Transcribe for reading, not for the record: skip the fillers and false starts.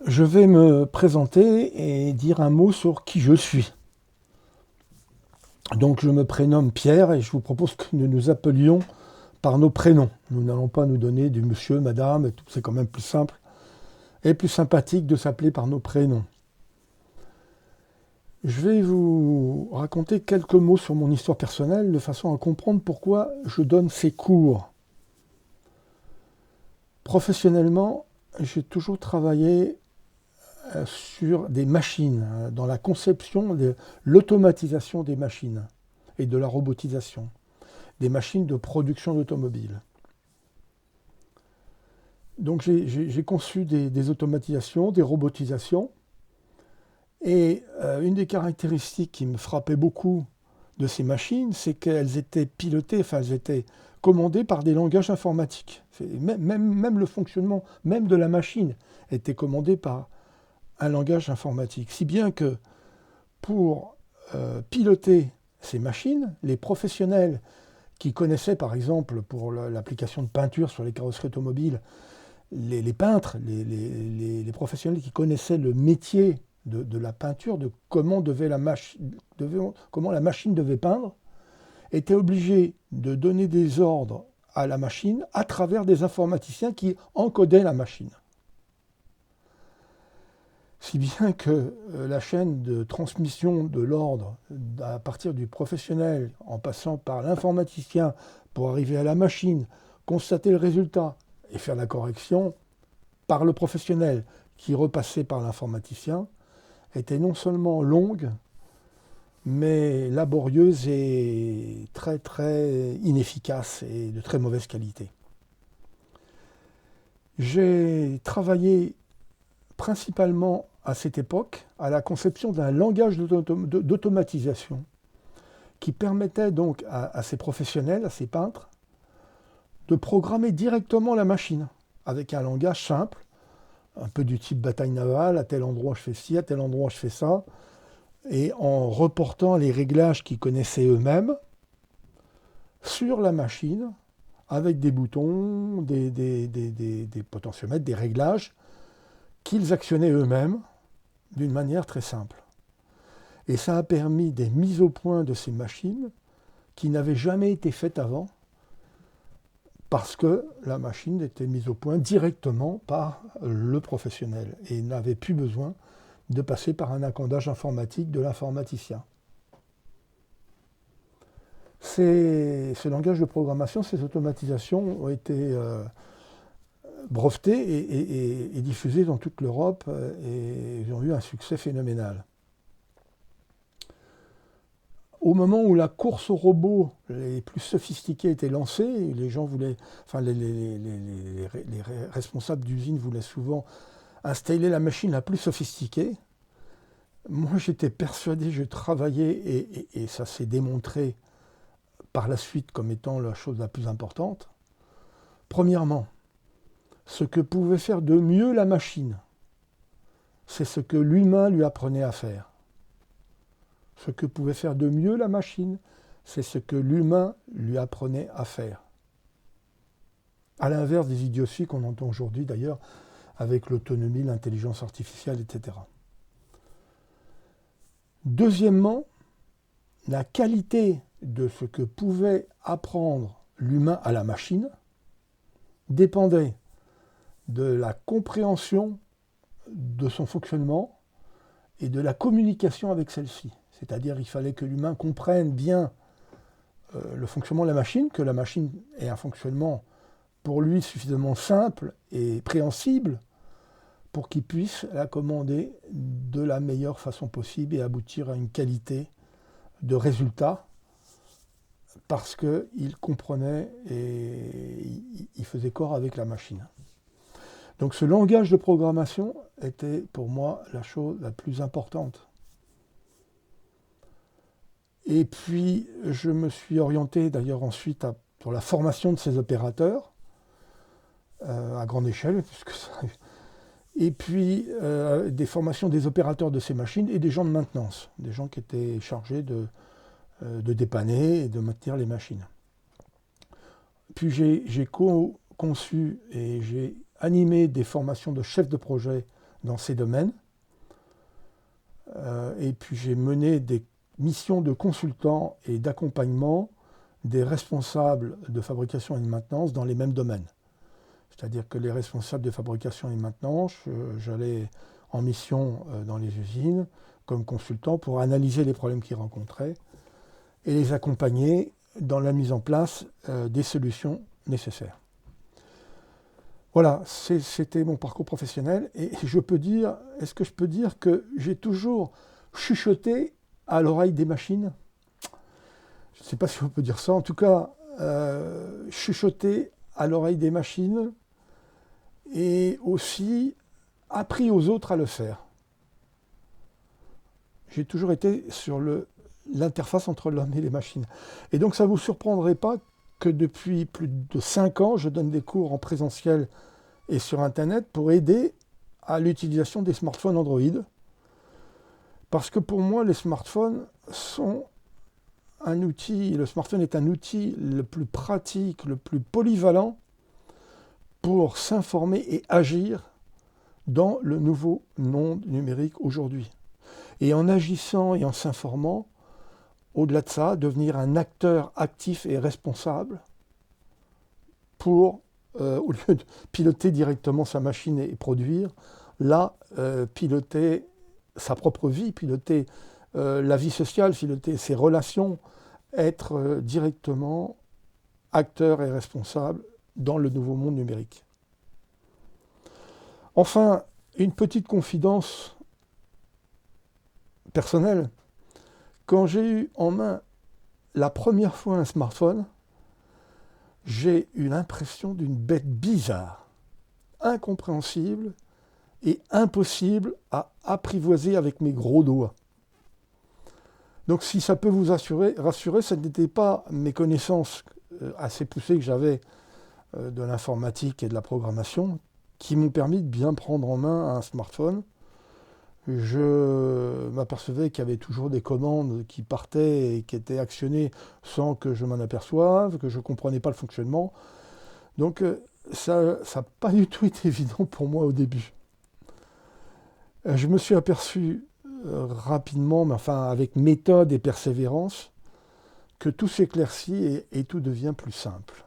Je vais me présenter et dire un mot sur qui je suis. Donc je me prénomme Pierre et je vous propose que nous nous appelions par nos prénoms. Nous n'allons pas nous donner du monsieur, madame, et tout. C'est quand même plus simple et plus sympathique de s'appeler par nos prénoms. Je vais vous raconter quelques mots sur mon histoire personnelle de façon à comprendre pourquoi je donne ces cours. Professionnellement, j'ai toujours travaillé sur des machines, dans la conception de l'automatisation des machines et de la robotisation, des machines de production d'automobiles. Donc j'ai conçu des automatisations, des robotisations, et une des caractéristiques qui me frappait beaucoup de ces machines, c'est qu'elles étaient pilotées, enfin elles étaient commandées par des langages informatiques. Même le fonctionnement même de la machine était commandé par un langage informatique. Si bien que pour piloter ces machines, les professionnels qui connaissaient par exemple pour l'application de peinture sur les carrosseries automobiles, les peintres, les professionnels qui connaissaient le métier de la peinture, de comment la machine devait peindre, étaient obligés de donner des ordres à la machine à travers des informaticiens qui encodaient la machine. Si bien que la chaîne de transmission de l'ordre, à partir du professionnel, en passant par l'informaticien pour arriver à la machine, constater le résultat et faire la correction par le professionnel qui repassait par l'informaticien, était non seulement longue, mais laborieuse et très très inefficace et de très mauvaise qualité. J'ai travaillé principalement à cette époque à la conception d'un langage d'automatisation qui permettait donc à ces professionnels, à ces peintres, de programmer directement la machine avec un langage simple, un peu du type bataille navale, à tel endroit je fais ci, à tel endroit je fais ça, et en reportant les réglages qu'ils connaissaient eux-mêmes sur la machine avec des boutons, des potentiomètres, des réglages qu'ils actionnaient eux-mêmes d'une manière très simple. Et ça a permis des mises au point de ces machines qui n'avaient jamais été faites avant, parce que la machine était mise au point directement par le professionnel et n'avait plus besoin de passer par un encodage informatique de l'informaticien. Ce langage de programmation, ces automatisations ont été brevetées et diffusées dans toute l'Europe et ils ont eu un succès phénoménal. Au moment où la course aux robots les plus sophistiqués était lancée, les gens voulaient, enfin les responsables d'usines voulaient souvent installer la machine la plus sophistiquée. Moi j'étais persuadé, je travaillais et ça s'est démontré par la suite comme étant la chose la plus importante. Premièrement, ce que pouvait faire de mieux la machine, c'est ce que l'humain lui apprenait à faire. Ce que pouvait faire de mieux la machine, c'est ce que l'humain lui apprenait à faire. À l'inverse des idioties qu'on entend aujourd'hui d'ailleurs avec l'autonomie, l'intelligence artificielle, etc. Deuxièmement, la qualité de ce que pouvait apprendre l'humain à la machine dépendait de la compréhension de son fonctionnement et de la communication avec celle-ci. C'est-à-dire il fallait que l'humain comprenne bien le fonctionnement de la machine, que la machine ait un fonctionnement pour lui suffisamment simple et préhensible pour qu'il puisse la commander de la meilleure façon possible et aboutir à une qualité de résultat parce qu'il comprenait et il faisait corps avec la machine. Donc ce langage de programmation était pour moi la chose la plus importante. Et puis je me suis orienté d'ailleurs ensuite pour la formation de ces opérateurs à grande échelle, et puis des formations des opérateurs de ces machines et des gens de maintenance, des gens qui étaient chargés de dépanner et de maintenir les machines. Puis j'ai conçu et j'ai animé des formations de chefs de projet dans ces domaines. Et puis j'ai mené des missions de consultant et d'accompagnement des responsables de fabrication et de maintenance dans les mêmes domaines. C'est-à-dire que les responsables de fabrication et de maintenance, j'allais en mission dans les usines comme consultant pour analyser les problèmes qu'ils rencontraient et les accompagner dans la mise en place des solutions nécessaires. Voilà, c'était mon parcours professionnel et est-ce que je peux dire que j'ai toujours chuchoté à l'oreille des machines? Je ne sais pas si on peut dire ça, en tout cas, chuchoté à l'oreille des machines et aussi appris aux autres à le faire. J'ai toujours été sur l'interface entre l'homme et les machines. Et donc ça ne vous surprendrait pas que depuis plus de 5 ans, je donne des cours en présentiel et sur Internet pour aider à l'utilisation des smartphones Android. Parce que pour moi, les smartphones sont un outil, le smartphone est un outil le plus pratique, le plus polyvalent pour s'informer et agir dans le nouveau monde numérique aujourd'hui. Et en agissant et en s'informant, au-delà de ça, devenir un acteur actif et responsable pour, au lieu de piloter directement sa machine et produire, là, piloter sa propre vie, piloter la vie sociale, piloter ses relations, être directement acteur et responsable dans le nouveau monde numérique. Enfin, une petite confidence personnelle. Quand j'ai eu en main la première fois un smartphone, j'ai eu l'impression d'une bête bizarre, incompréhensible et impossible à apprivoiser avec mes gros doigts. Donc si ça peut vous rassurer, ce n'était pas mes connaissances assez poussées que j'avais de l'informatique et de la programmation qui m'ont permis de bien prendre en main un smartphone. Je m'apercevais qu'il y avait toujours des commandes qui partaient et qui étaient actionnées sans que je m'en aperçoive, que je ne comprenais pas le fonctionnement. Donc ça n'a pas du tout été évident pour moi au début. Je me suis aperçu rapidement, mais enfin avec méthode et persévérance, que tout s'éclaircit et tout devient plus simple.